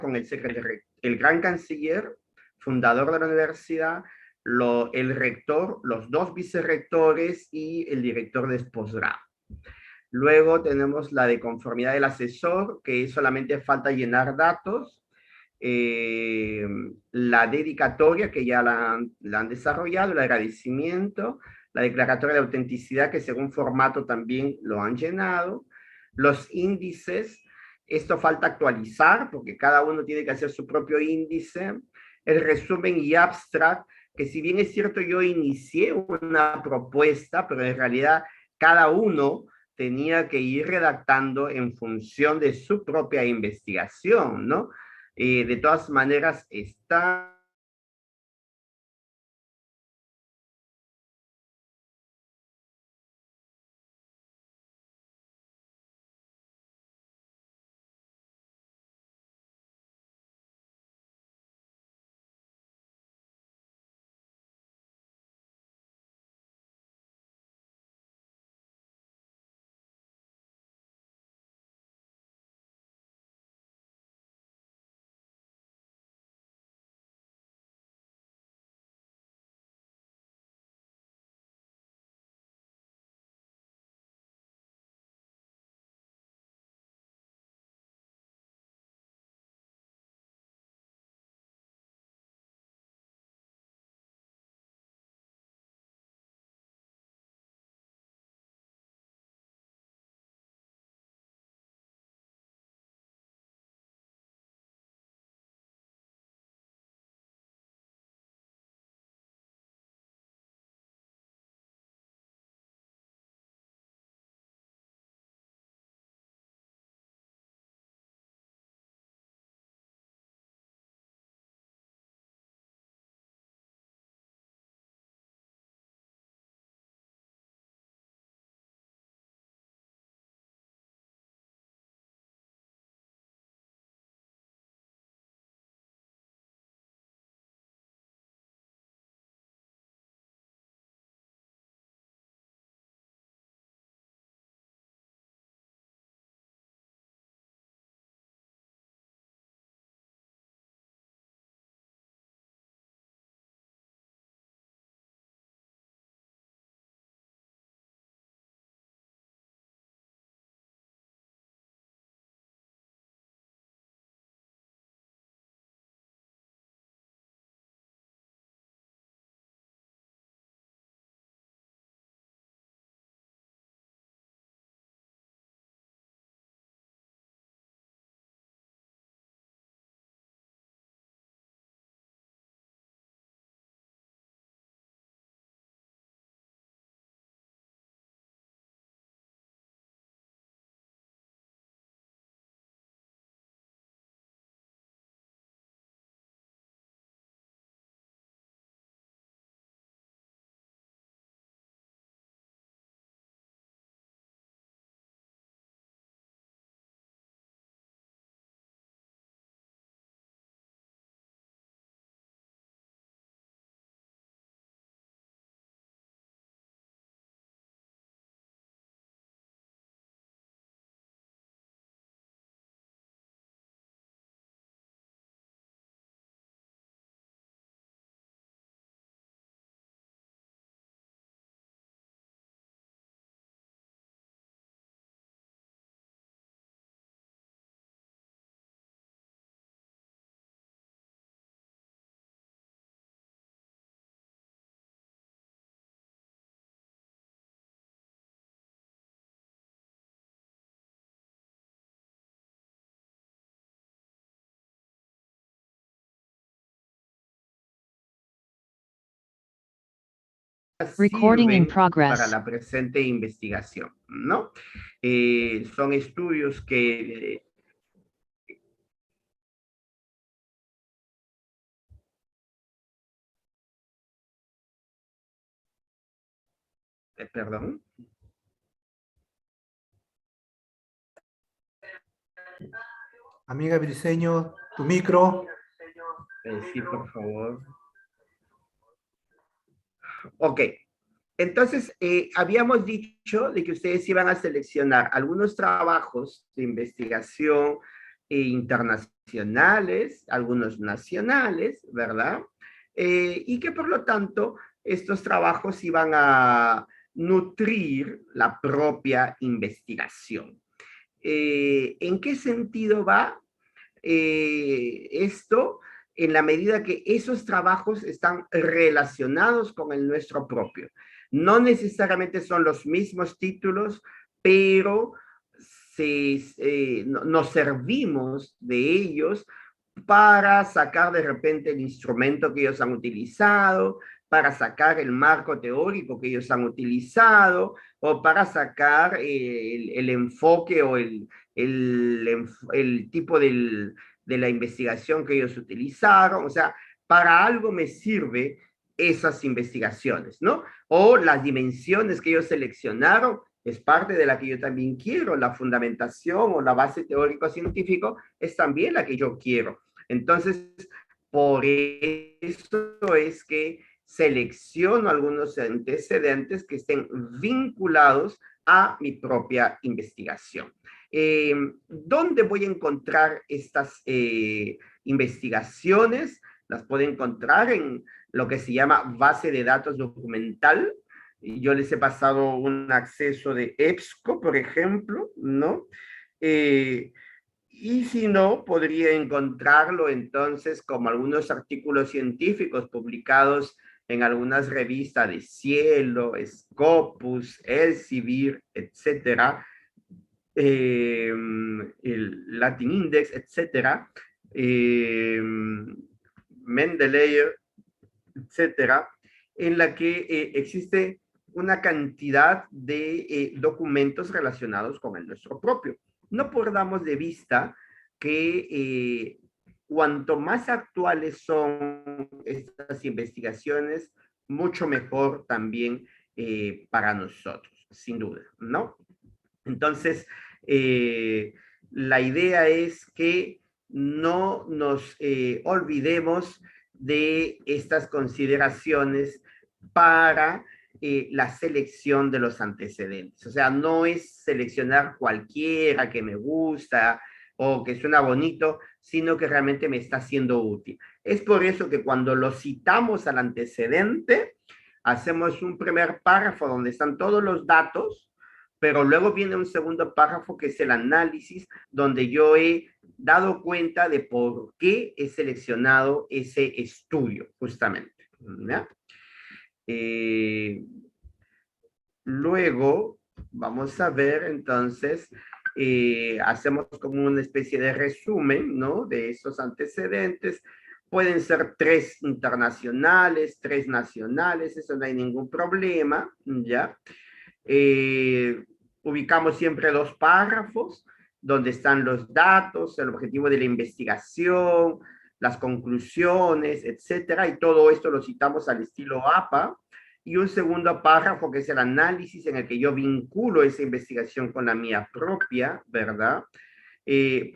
con el gran canciller, fundador de la universidad, el rector, los dos vicerrectores y el director de posgrado. Luego tenemos la de conformidad del asesor, que solamente falta llenar datos. La dedicatoria, que ya la han desarrollado, el agradecimiento, la declaratoria de autenticidad, que según formato también lo han llenado. Los índices, esto falta actualizar, porque cada uno tiene que hacer su propio índice. El resumen y abstract, que si bien es cierto yo inicié una propuesta, pero en realidad cada uno tenía que ir redactando en función de su propia investigación, ¿no? De todas maneras, está Recording in sirven para progress. la presente investigación, ¿no? Son estudios que perdón. Amiga Briseño, tu micro. Sí, por favor. Ok. Entonces, habíamos dicho de que ustedes iban a seleccionar algunos trabajos de investigación internacionales, algunos nacionales, ¿verdad? Y que por lo tanto estos trabajos iban a nutrir la propia investigación. ¿En qué sentido va esto? En la medida que esos trabajos están relacionados con el nuestro propio. No necesariamente son los mismos títulos, pero nos servimos de ellos para sacar de repente el instrumento que ellos han utilizado, para sacar el marco teórico que ellos han utilizado, o para sacar el enfoque o el tipo de la investigación que ellos utilizaron. O sea, para algo me sirve esas investigaciones, ¿no? O las dimensiones que ellos seleccionaron es parte de la que yo también quiero. La fundamentación o la base teórico-científico es también la que yo quiero. Entonces, por eso es que selecciono algunos antecedentes que estén vinculados a mi propia investigación. ¿Dónde voy a encontrar estas investigaciones? Las puedo encontrar en lo que se llama base de datos documental. Yo les he pasado un acceso de EBSCO, por ejemplo, ¿no? Y si no, podría encontrarlo entonces como algunos artículos científicos publicados en algunas revistas de Cielo, Scopus, Elsevier, etcétera, el Latin Index, etcétera, Mendeley, etcétera, en la que existe una cantidad de documentos relacionados con el nuestro propio. No perdamos de vista que cuanto más actuales son estas investigaciones, mucho mejor también para nosotros, sin duda, ¿no? Entonces, la idea es que no nos olvidemos de estas consideraciones para la selección de los antecedentes. O sea, no es seleccionar cualquiera que me gusta o que suena bonito, sino que realmente me está siendo útil. Es por eso que cuando lo citamos al antecedente, hacemos un primer párrafo donde están todos los datos, pero luego viene un segundo párrafo que es el análisis, donde yo he dado cuenta de por qué he seleccionado ese estudio, justamente. ¿Ya? Luego, vamos a ver entonces, hacemos como una especie de resumen, ¿no? De esos antecedentes. Pueden ser 3 internacionales, 3 nacionales, eso no hay ningún problema, ¿ya? Ubicamos siempre 2 párrafos donde están los datos, el objetivo de la investigación, las conclusiones, etcétera, y todo esto lo citamos al estilo APA, y un segundo párrafo que es el análisis en el que yo vinculo esa investigación con la mía propia, ¿verdad?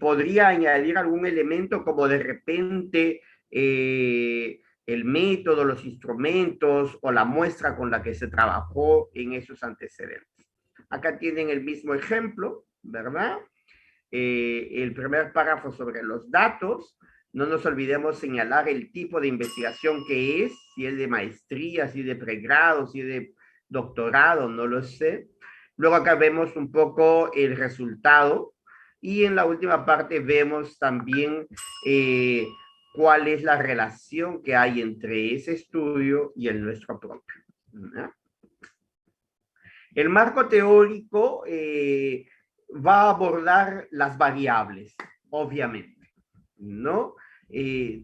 Podría añadir algún elemento como de repente el método, los instrumentos o la muestra con la que se trabajó en esos antecedentes. Acá tienen el mismo ejemplo, ¿verdad? El primer párrafo sobre los datos. No nos olvidemos señalar el tipo de investigación que es, si es de maestría, si es de pregrado, si es de doctorado, no lo sé. Luego acá vemos un poco el resultado y en la última parte vemos también cuál es la relación que hay entre ese estudio y el nuestro propio. ¿No? El marco teórico va a abordar las variables, obviamente, ¿no?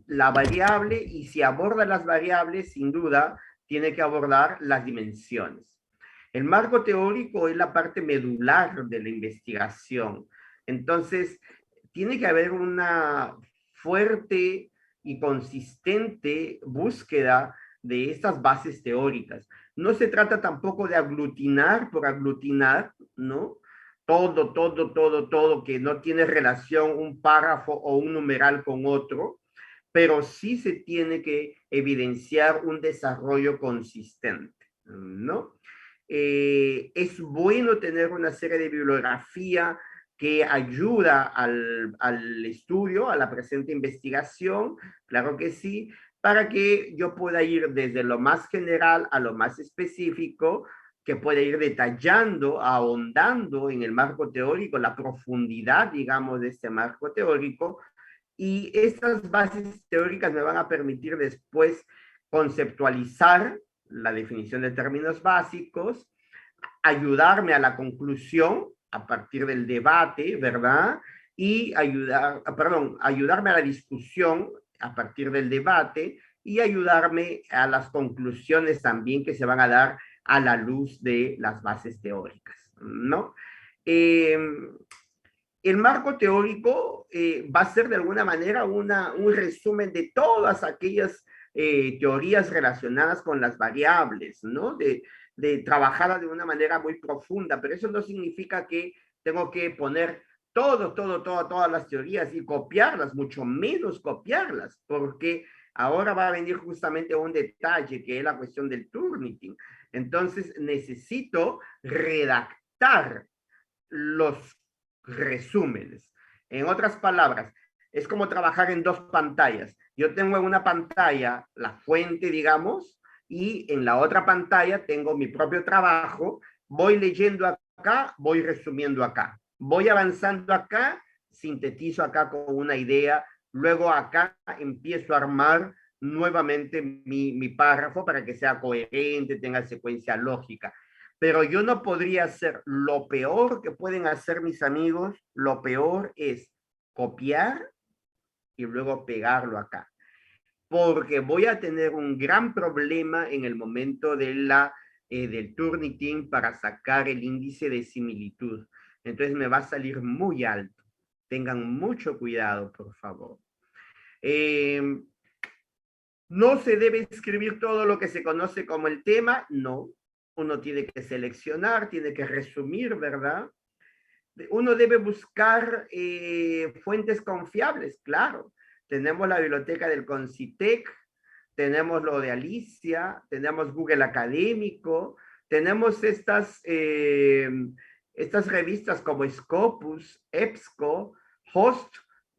La variable, y si aborda las variables, sin duda, tiene que abordar las dimensiones. El marco teórico es la parte medular de la investigación. Entonces, tiene que haber una fuerte y consistente búsqueda de estas bases teóricas. No se trata tampoco de aglutinar por aglutinar, ¿no? Todo, que no tiene relación un párrafo o un numeral con otro, pero sí se tiene que evidenciar un desarrollo consistente, ¿no? Es bueno tener una serie de bibliografía que ayuda al estudio, a la presente investigación, claro que sí, para que yo pueda ir desde lo más general a lo más específico, que pueda ir detallando, ahondando en el marco teórico, la profundidad, digamos, de este marco teórico, y estas bases teóricas me van a permitir después conceptualizar la definición de términos básicos, ayudarme a la conclusión a partir del debate, ¿verdad? Y ayudarme a la discusión a partir del debate y ayudarme a las conclusiones también que se van a dar a la luz de las bases teóricas, ¿no? Eh, el marco teórico va a ser de alguna manera un resumen de todas aquellas teorías relacionadas con las variables, ¿no? De trabajarla de una manera muy profunda, pero eso no significa que tengo que poner todas las teorías y copiarlas, mucho menos copiarlas, porque ahora va a venir justamente un detalle que es la cuestión del Turnitin. Entonces necesito redactar los resúmenes. En otras palabras, es como trabajar en dos pantallas. Yo tengo en una pantalla la fuente, digamos, y en la otra pantalla tengo mi propio trabajo. Voy leyendo acá, voy resumiendo acá. Voy avanzando acá, sintetizo acá con una idea. Luego acá empiezo a armar nuevamente mi párrafo para que sea coherente, tenga secuencia lógica. Pero yo no podría hacer lo peor que pueden hacer mis amigos, lo peor es copiar y luego pegarlo acá, porque voy a tener un gran problema en el momento del Turnitin para sacar el índice de similitud. Entonces me va a salir muy alto. Tengan mucho cuidado, por favor. No se debe escribir todo lo que se conoce como el tema, no. Uno tiene que seleccionar, tiene que resumir, ¿verdad? Uno debe buscar fuentes confiables, claro. Tenemos la biblioteca del Concitec, tenemos lo de Alicia, tenemos Google Académico, tenemos estas revistas como Scopus, EBSCO, Host,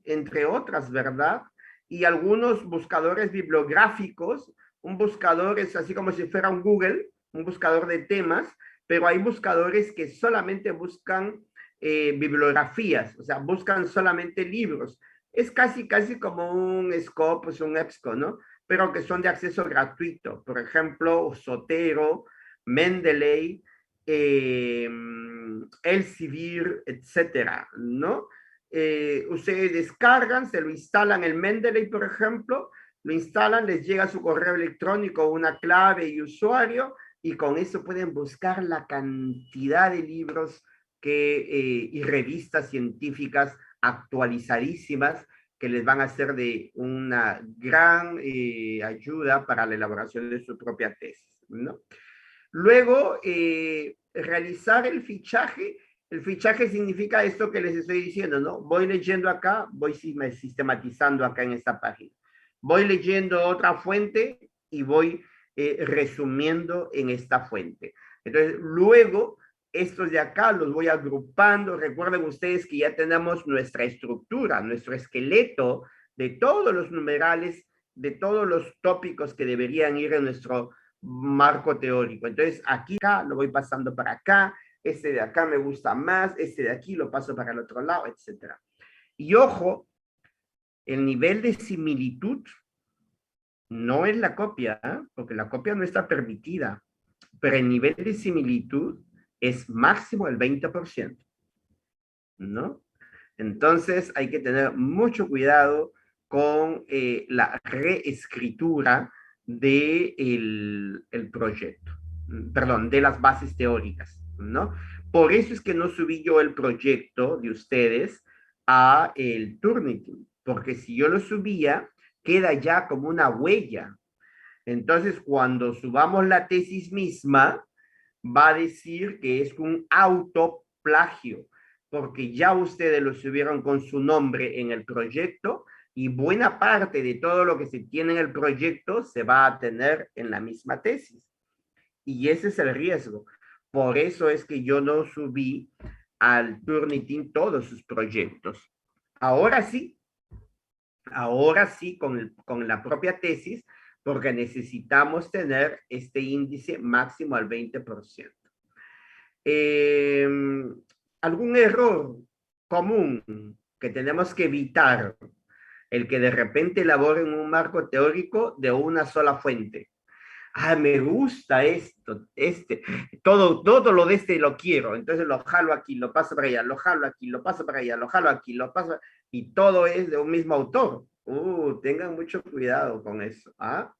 entre otras, ¿verdad? Y algunos buscadores bibliográficos. Un buscador es así como si fuera un Google, un buscador de temas, pero hay buscadores que solamente buscan bibliografías, o sea, buscan solamente libros. Es casi como un Scopus, un EBSCO, ¿no? Pero que son de acceso gratuito. Por ejemplo, Zotero, Mendeley, Elsevier, etcétera, ¿no? Ustedes descargan, se lo instalan el Mendeley, por ejemplo, lo instalan, les llega a su correo electrónico una clave y usuario, y con eso pueden buscar la cantidad de libros y revistas científicas actualizadísimas que les van a ser de una gran ayuda para la elaboración de su propia tesis, ¿no? Luego, realizar el fichaje. El fichaje significa esto que les estoy diciendo, ¿no? Voy leyendo acá, voy sistematizando acá en esta página. Voy leyendo otra fuente y voy resumiendo en esta fuente. Entonces, luego, estos de acá los voy agrupando. Recuerden ustedes que ya tenemos nuestra estructura, nuestro esqueleto de todos los numerales, de todos los tópicos que deberían ir en nuestro marco teórico. Entonces, aquí acá lo voy pasando para acá, este de acá me gusta más, este de aquí lo paso para el otro lado, etc. Y ojo, el nivel de similitud no es la copia, ¿eh? Porque la copia no está permitida, pero el nivel de similitud es máximo el 20%, ¿no? Entonces hay que tener mucho cuidado con la reescritura del proyecto, perdón, de las bases teóricas, ¿no? Por eso es que no subí yo el proyecto de ustedes a el Turnitin, porque si yo lo subía, queda ya como una huella. Entonces, cuando subamos la tesis misma, va a decir que es un autoplagio, porque ya ustedes lo subieron con su nombre en el proyecto y buena parte de todo lo que se tiene en el proyecto se va a tener en la misma tesis. Y ese es el riesgo. Por eso es que yo no subí al Turnitin todos sus proyectos. Ahora sí, con la propia tesis, porque necesitamos tener este índice máximo al 20%. Algún error común que tenemos que evitar, el que de repente elaboren un marco teórico de una sola fuente. Ah, me gusta esto, todo lo de este lo quiero, entonces lo jalo aquí, lo paso para allá, lo jalo aquí, lo paso para allá, lo jalo aquí, lo paso, y todo es de un mismo autor. Tengan mucho cuidado con eso. ¿Ah?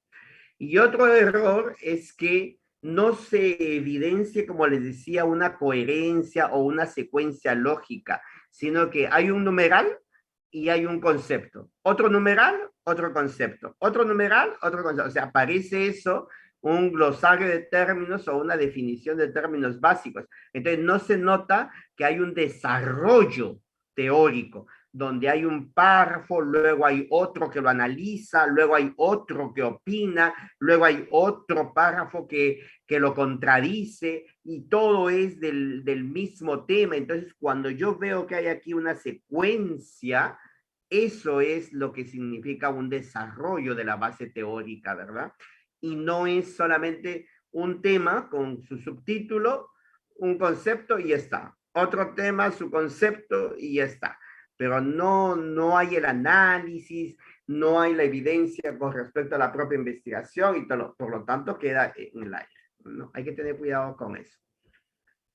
Y otro error es que no se evidencie, como les decía, una coherencia o una secuencia lógica, sino que hay un numeral y hay un concepto. Otro numeral, otro concepto. Otro numeral, otro concepto. O sea, aparece eso, un glosario de términos o una definición de términos básicos. Entonces, no se nota que hay un desarrollo teórico, donde hay un párrafo, luego hay otro que lo analiza, luego hay otro que opina, luego hay otro párrafo que lo contradice, y todo es del mismo tema. Entonces, cuando yo veo que hay aquí una secuencia, eso es lo que significa un desarrollo de la base teórica, ¿verdad? Y no es solamente un tema con su subtítulo, un concepto y ya está. Otro tema, su concepto y ya está. Pero no hay el análisis, no hay la evidencia con respecto a la propia investigación y todo, por lo tanto queda en el aire. ¿No? Hay que tener cuidado con eso.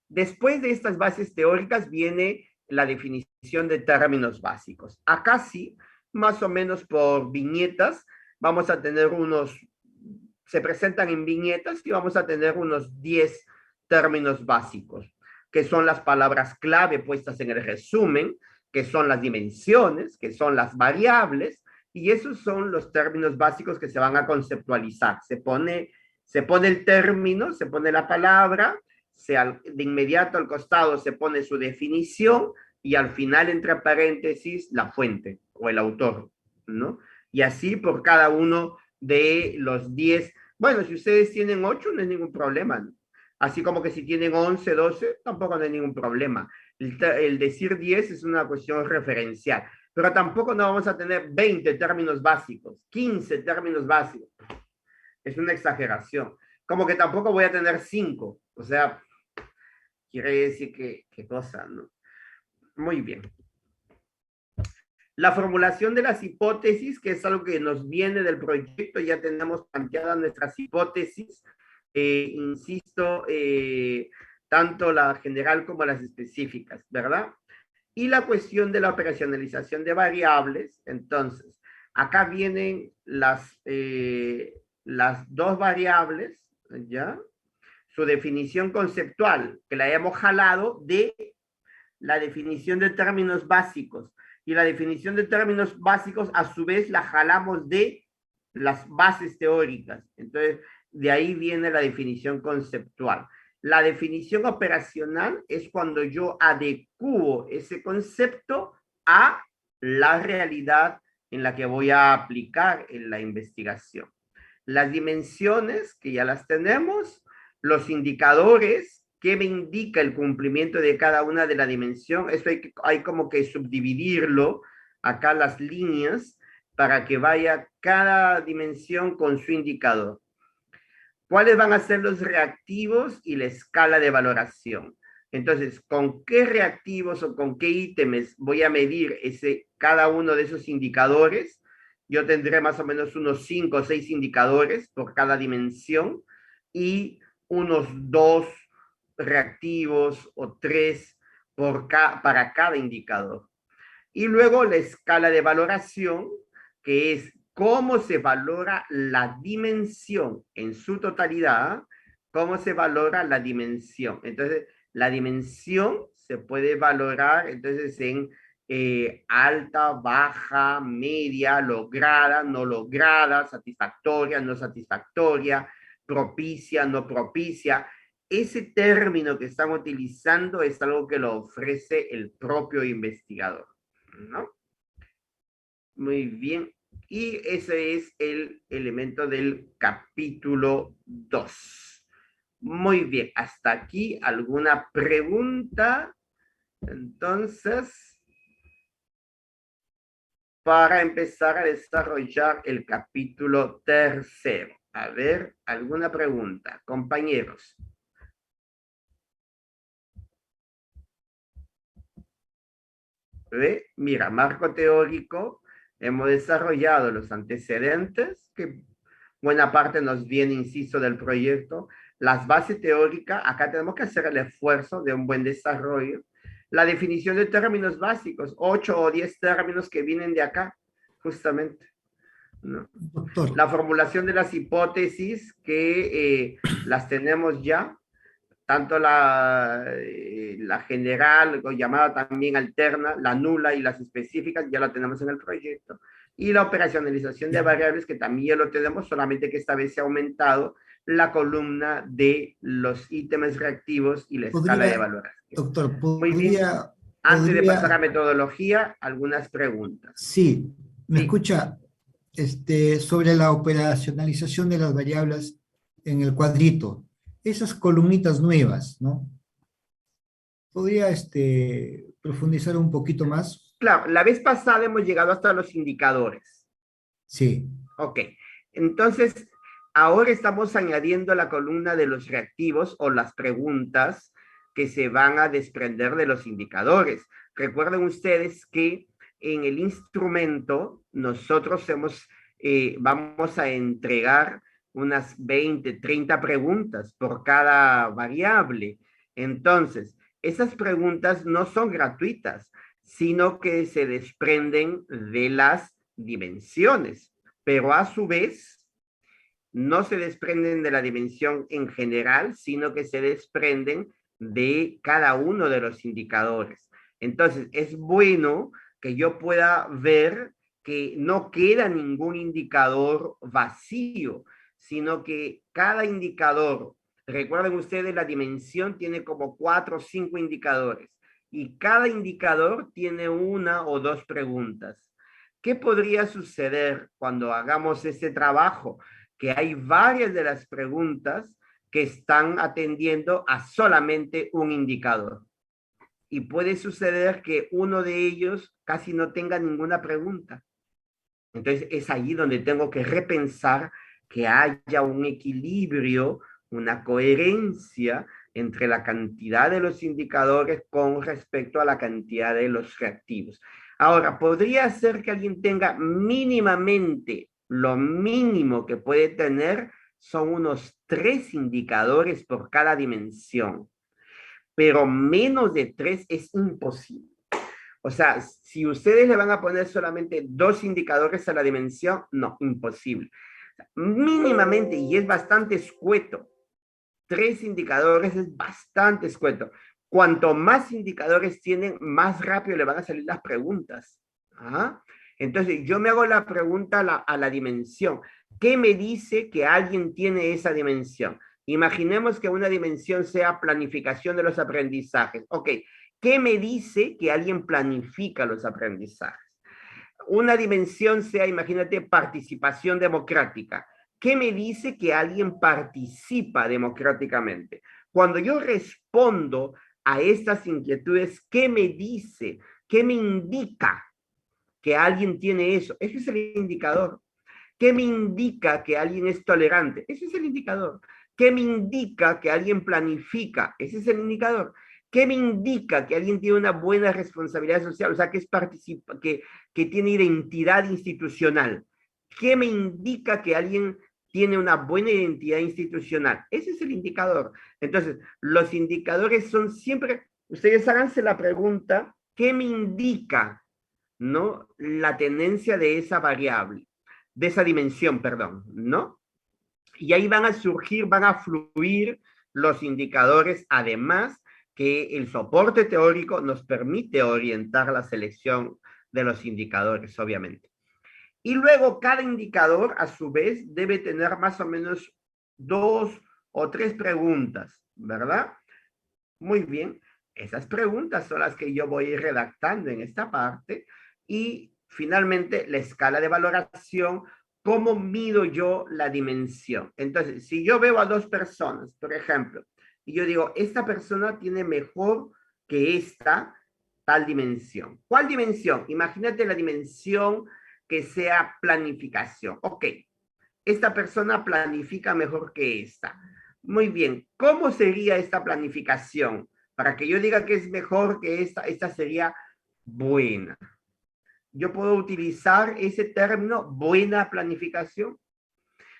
Después de estas bases teóricas viene la definición de términos básicos. Acá sí, más o menos por viñetas, vamos a tener se presentan en viñetas y vamos a tener unos 10 términos básicos, que son las palabras clave puestas en el resumen, que son las dimensiones, que son las variables, y esos son los términos básicos que se van a conceptualizar. Se pone el término, se pone la palabra, de inmediato al costado se pone su definición y al final entre paréntesis la fuente o el autor, ¿no? Y así por cada uno de los 10. Bueno, si ustedes tienen 8 no es ningún problema, ¿no? Así como que si tienen 11, 12, tampoco no hay ningún problema. El decir 10 es una cuestión referencial, pero tampoco no vamos a tener 20 términos básicos, 15 términos básicos. Es una exageración. Como que tampoco voy a tener 5. O sea, quiere decir qué cosa, ¿no? Muy bien. La formulación de las hipótesis, que es algo que nos viene del proyecto, ya tenemos planteadas nuestras hipótesis, insisto, tanto la general como las específicas, ¿verdad? Y la cuestión de la operacionalización de variables, entonces, acá vienen las dos variables, ¿ya? Su definición conceptual, que la hemos jalado de la definición de términos básicos. Y la definición de términos básicos, a su vez, la jalamos de las bases teóricas. Entonces, de ahí viene la definición conceptual. La definición operacional es cuando yo adecuo ese concepto a la realidad en la que voy a aplicar en la investigación. Las dimensiones, que ya las tenemos, los indicadores, qué me indica el cumplimiento de cada una de la dimensión. Eso hay como que subdividirlo, acá las líneas, para que vaya cada dimensión con su indicador. ¿Cuáles van a ser los reactivos y la escala de valoración? Entonces, ¿con qué reactivos o con qué ítems voy a medir cada uno de esos indicadores? Yo tendré más o menos unos 5 o 6 indicadores por cada dimensión y unos 2 reactivos o 3 para cada indicador. Y luego la escala de valoración, que es cómo se valora la dimensión en su totalidad, cómo se valora la dimensión. Entonces, la dimensión se puede valorar entonces en alta, baja, media, lograda, no lograda, satisfactoria, no satisfactoria, propicia, no propicia. Ese término que están utilizando es algo que lo ofrece el propio investigador, ¿no? Muy bien. Y ese es el elemento del capítulo 2. Muy bien. Hasta aquí, ¿alguna pregunta? Entonces, para empezar a desarrollar el capítulo tercero. A ver, ¿alguna pregunta? Compañeros. ¿Ve? Mira, marco teórico, hemos desarrollado los antecedentes, que buena parte nos viene, insisto, del proyecto. Las bases teóricas, acá tenemos que hacer el esfuerzo de un buen desarrollo. La definición de términos básicos, 8 o 10 términos que vienen de acá, justamente, ¿no? Doctor, La formulación de las hipótesis que las tenemos ya, tanto la general, o llamada también alterna, la nula y las específicas, ya la tenemos en el proyecto. Y la operacionalización de variables, que también ya lo tenemos, solamente que esta vez se ha aumentado la columna de los ítems reactivos y la escala de podría, valoración. doctor, Muy bien. Antes de pasar a metodología, algunas preguntas. sí, me Sí, escucha, sobre la operacionalización de las variables en el cuadrito, esas columnitas nuevas, ¿no? ¿Podría, profundizar un poquito más? claro, la vez pasada hemos llegado hasta los indicadores. Sí, Ok, entonces ahora estamos añadiendo la columna de los reactivos o las preguntas que se van a desprender de los indicadores. Recuerden ustedes que en el instrumento nosotros vamos a entregar unas 20, 30 preguntas por cada variable. Entonces, esas preguntas no son gratuitas, sino que se desprenden de las dimensiones, pero a su vez no se desprenden de la dimensión en general, sino que se desprenden de cada uno de los indicadores. Entonces, es bueno que yo pueda ver que no queda ningún indicador vacío, sino que cada indicador, recuerden ustedes, la dimensión tiene como 4 o 5 indicadores y cada indicador tiene una o dos preguntas. ¿Qué podría suceder cuando hagamos este trabajo? Que hay varias de las preguntas que están atendiendo a solamente un indicador. Y puede suceder que uno de ellos casi no tenga ninguna pregunta. Entonces es allí donde tengo que repensar que haya un equilibrio, una coherencia entre la cantidad de los indicadores con respecto a la cantidad de los reactivos. Ahora, podría ser que alguien tenga mínimamente, lo mínimo que puede tener son unos 3 indicadores por cada dimensión, pero menos de 3 es imposible. O sea, si ustedes le van a poner solamente 2 indicadores a la dimensión, no, imposible. Mínimamente, y es bastante escueto, 3 indicadores es bastante escueto. Cuanto más indicadores tienen, más rápido le van a salir las preguntas. ¿Ah? Entonces, yo me hago la pregunta a la dimensión. ¿Qué me dice que alguien tiene esa dimensión? Imaginemos que una dimensión sea planificación de los aprendizajes. Ok, ¿qué me dice que alguien planifica los aprendizajes? Una dimensión sea, imagínate, participación democrática. ¿Qué me dice que alguien participa democráticamente? Cuando yo respondo a estas inquietudes, ¿qué me dice? ¿Qué me indica que alguien tiene eso? Ese es el indicador. ¿Qué me indica que alguien es tolerante? Ese es el indicador. ¿Qué me indica que alguien planifica? Ese es el indicador. ¿Qué me indica que alguien tiene una buena responsabilidad social? O sea, que, que tiene identidad institucional. ¿Qué me indica que alguien tiene una buena identidad institucional? Ese es el indicador. Entonces, los indicadores son siempre, ustedes háganse la pregunta, ¿qué me indica, no, la tendencia de esa variable? De esa dimensión, perdón, ¿no? Y ahí van a surgir, van a fluir los indicadores, además que el soporte teórico nos permite orientar la selección de los indicadores, obviamente. Y luego cada indicador, a su vez, debe tener más o menos 2 o 3 preguntas, ¿verdad? Muy bien, esas preguntas son las que yo voy redactando en esta parte y finalmente la escala de valoración, ¿cómo mido yo la dimensión? Entonces, si yo veo a 2 personas, por ejemplo, y yo digo, esta persona tiene mejor que esta tal dimensión. ¿Cuál dimensión? Imagínate la dimensión que sea planificación. Ok, esta persona planifica mejor que esta. Muy bien, ¿cómo sería esta planificación? Para que yo diga que es mejor que esta sería buena. Yo puedo utilizar ese término, buena planificación.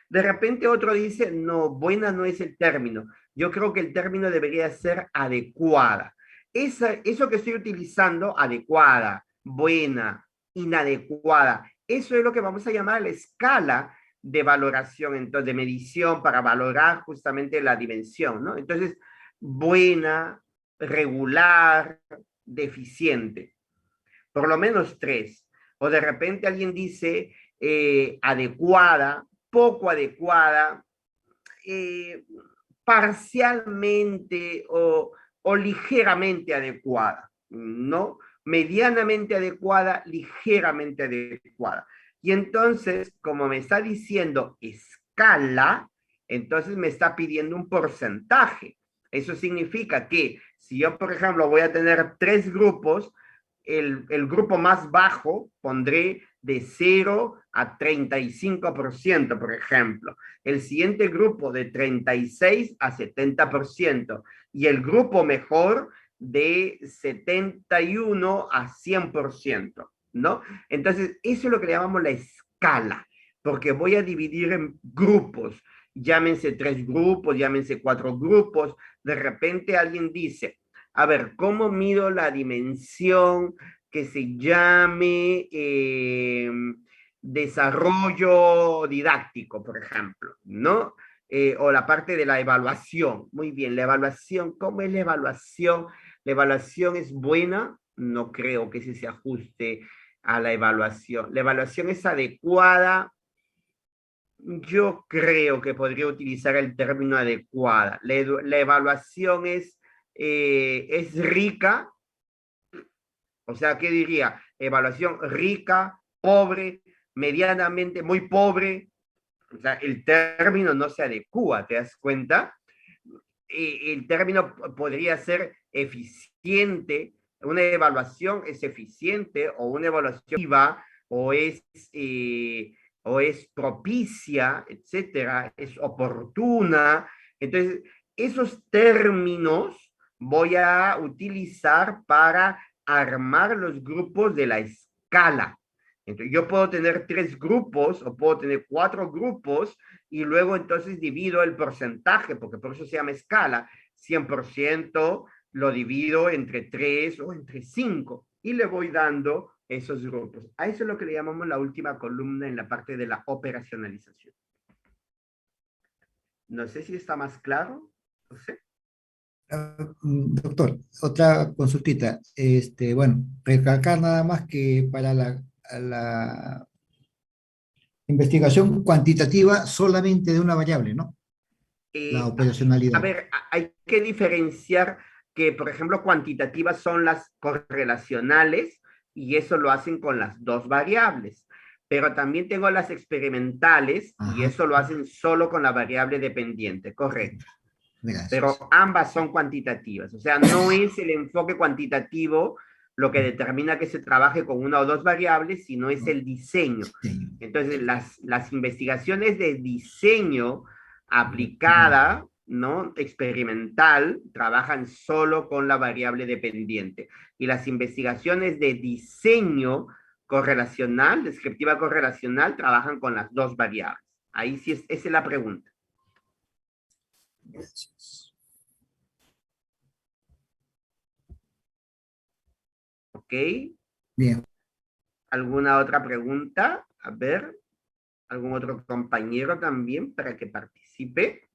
De repente otro dice, no, buena no es el término. Yo creo que el término debería ser adecuada. Eso que estoy utilizando, adecuada, buena, inadecuada, eso es lo que vamos a llamar la escala de valoración, entonces, de medición para valorar justamente la dimensión, ¿no? Entonces, buena, regular, deficiente, por lo menos tres. O de repente alguien dice adecuada, poco adecuada, eh, parcialmente o ligeramente adecuada, ¿no? Medianamente adecuada, ligeramente adecuada. Y entonces, como me está diciendo escala, entonces me está pidiendo un porcentaje. Eso significa que si yo, por ejemplo, voy a tener tres grupos, el grupo más bajo pondré de 0 a 35%, por ejemplo. El siguiente grupo de 36 a 70% y el grupo mejor de 71 a 100%, ¿no? Entonces, eso es lo que le llamamos la escala, porque voy a dividir en grupos, llámense tres grupos, llámense cuatro grupos. De repente alguien dice, a ver, ¿cómo mido la dimensión que se llame desarrollo didáctico, por ejemplo, ¿no? O la parte de la evaluación. Muy bien, la evaluación, ¿cómo es la evaluación? ¿La evaluación es buena? No creo que se ajuste a la evaluación. ¿La evaluación es adecuada? Yo creo que podría utilizar el término adecuada. La evaluación es rica, o sea, ¿qué diría? Evaluación rica, pobre, medianamente, muy pobre. O sea, el término no se adecua, ¿te das cuenta? El término podría ser eficiente, una evaluación es eficiente o una evaluación viva o eh, o es propicia, etcétera, es oportuna. Entonces, esos términos voy a utilizar para armar los grupos de la escala. Entonces, yo puedo tener tres grupos o puedo tener cuatro grupos y luego entonces divido el porcentaje, porque por eso se llama escala, 100% lo divido entre 3 o entre 5 y le voy dando esos grupos. A eso es lo que le llamamos la última columna en la parte de la operacionalización. No sé si está más claro, no sé. Doctor, otra consultita. Bueno, recalcar nada más que para la investigación cuantitativa solamente de una variable, ¿no? La Eh, a operacionalidad. ver, hay que diferenciar que, por ejemplo, cuantitativas son las correlacionales y eso lo hacen con las dos variables. Pero también tengo las experimentales y Ajá, eso lo hacen solo con la variable dependiente, correcto. Pero gracias. ambas son cuantitativas. O sea, no es el enfoque cuantitativo lo que determina que se trabaje con una o dos variables, sino es el diseño. Sí. Entonces, las investigaciones de diseño aplicada, ¿no? Experimental, trabajan solo con la variable dependiente. Y las investigaciones de diseño correlacional, descriptiva correlacional, trabajan con las dos variables. Ahí sí esa es la pregunta. Gracias. ¿Ok? Bien. ¿Alguna otra pregunta? A ver, ¿algún otro compañero también para que participe?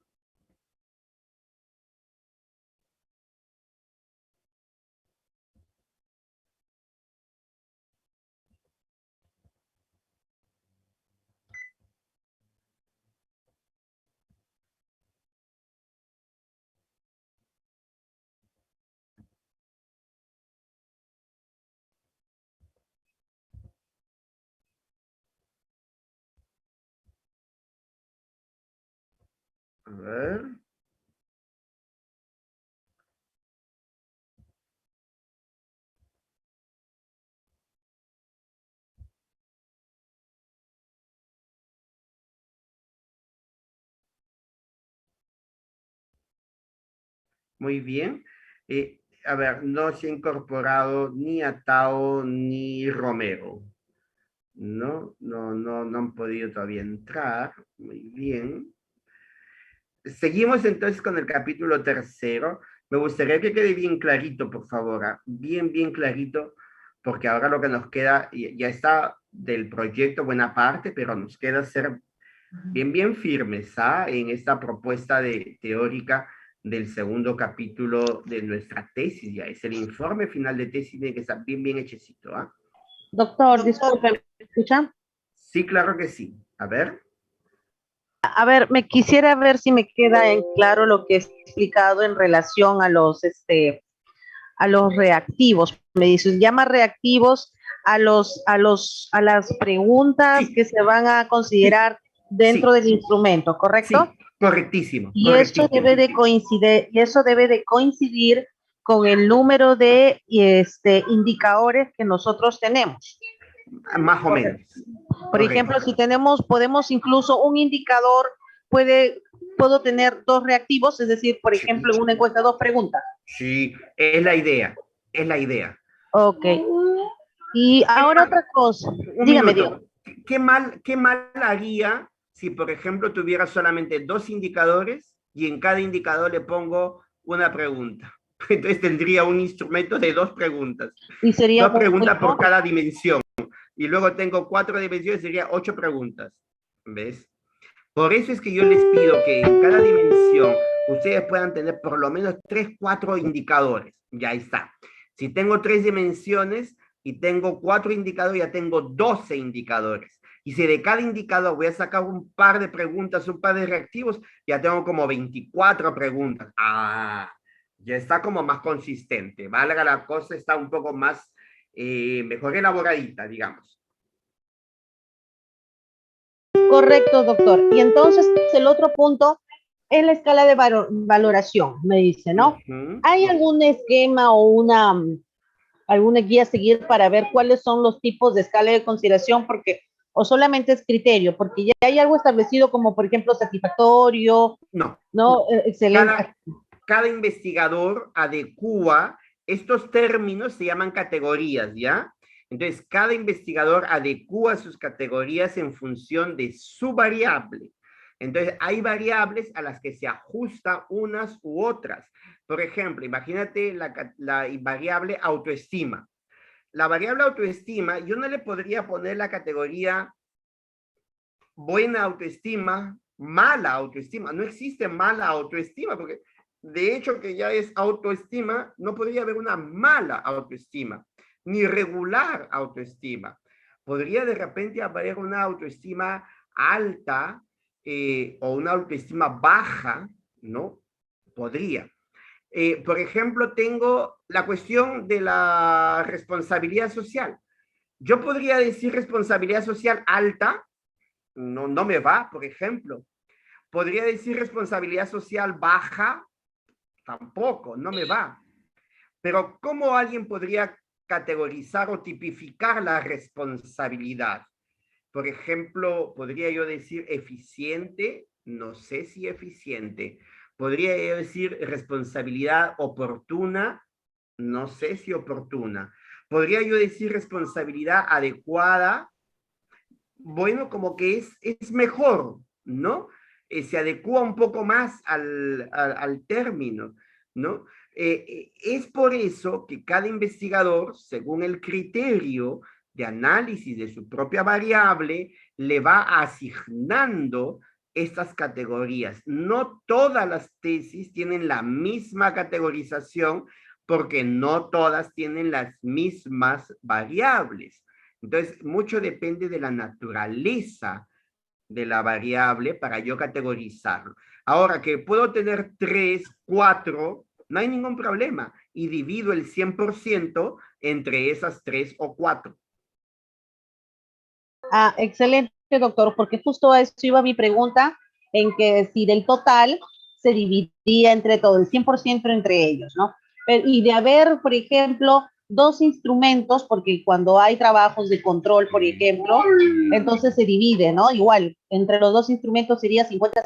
A ver. muy bien. A ver, no se ha incorporado ni a Tao ni Romero. No han podido todavía entrar. Muy bien. Seguimos entonces con el capítulo tercero. Me gustaría que quede bien clarito, por favor, ¿ah? Bien clarito, porque ahora lo que nos queda, ya está del proyecto buena parte, pero nos queda ser bien firmes, ¿ah? En esta propuesta teórica del segundo capítulo de nuestra tesis. Ya es el informe final de tesis, tiene que estar bien hechecito, ¿ah? Doctor, disculpe, ¿me escucha? Sí, claro que sí. A ver. A ver, me quisiera ver si me queda en claro lo que he explicado en relación a los reactivos. Me dices, llama reactivos a las preguntas Sí, que se van a considerar dentro sí, del instrumento, ¿correcto? sí, correctísimo, Y eso correctísimo. debe de coincidir con el número de indicadores que nosotros tenemos. Más o menos. Por Correcto. ejemplo, si podemos incluso un indicador, puedo tener dos reactivos, es decir, por ejemplo, en una encuesta, dos preguntas. Sí, es la idea, es la idea. Ok. Y ahora otra cosa. Un Dígame, minuto. Dios. ¿Qué mal haría si, por ejemplo, tuviera solamente dos indicadores y en cada indicador le pongo una pregunta? Entonces tendría un instrumento de dos preguntas. Y sería Dos muy preguntas por poco. cada dimensión. Y luego tengo 4 dimensiones, sería 8 preguntas. ¿Ves? Por eso es que yo les pido que en cada dimensión ustedes puedan tener por lo menos 3, 4 indicadores. Ya está. Si tengo 3 dimensiones y tengo 4 indicadores, ya tengo 12 indicadores. Y si de cada indicador voy a sacar un par de preguntas, un par de reactivos, ya tengo como 24 preguntas. Ya está como más consistente. Valga la cosa, está un poco más, mejor elaboradita, digamos. Correcto, doctor. Y entonces el otro punto es la escala de valoración, me dice, ¿no? ¿Hay algún esquema o alguna guía a seguir para ver cuáles son los tipos de escala de consideración? O solamente es criterio, porque ya hay algo establecido como, por ejemplo, satisfactorio, No. ¿no? Excelente. Cada investigador adecua estos términos, se llaman categorías, ¿ya? Entonces, cada investigador adecua sus categorías en función de su variable. Entonces, hay variables a las que se ajusta unas u otras. Por ejemplo, imagínate la variable autoestima. La variable autoestima, yo no le podría poner la categoría buena autoestima, mala autoestima. No existe mala autoestima, porque de hecho que ya es autoestima, no podría haber una mala autoestima, ni regular autoestima. Podría de repente haber una autoestima alta o una autoestima baja, ¿no? Podría. Por ejemplo, tengo la cuestión de la responsabilidad social. Yo podría decir responsabilidad social alta, no me va, por ejemplo. Podría decir responsabilidad social baja, tampoco, no me va. Pero ¿cómo alguien podría categorizar o tipificar la responsabilidad? Por ejemplo, podría yo decir eficiente, no sé si eficiente. Podría yo decir responsabilidad oportuna, no sé si oportuna. Podría yo decir responsabilidad adecuada, bueno, como que es mejor, ¿no? Se adecua un poco más al término, ¿no? Es por eso que cada investigador, según el criterio de análisis de su propia variable, le va asignando estas categorías. No todas las tesis tienen la misma categorización porque no todas tienen las mismas variables. Entonces, mucho depende de la naturaleza de la variable para yo categorizarlo. Ahora que puedo tener 3, 4, no hay ningún problema. Y divido el 100% entre esas 3 o 4. Excelente, doctor, porque justo a eso iba mi pregunta, en que si del total se dividía entre todo, el 100% entre ellos, ¿no? Y de haber, por ejemplo, dos instrumentos, porque cuando hay trabajos de control, por ejemplo, entonces se divide, ¿no? Igual, entre los dos instrumentos sería 50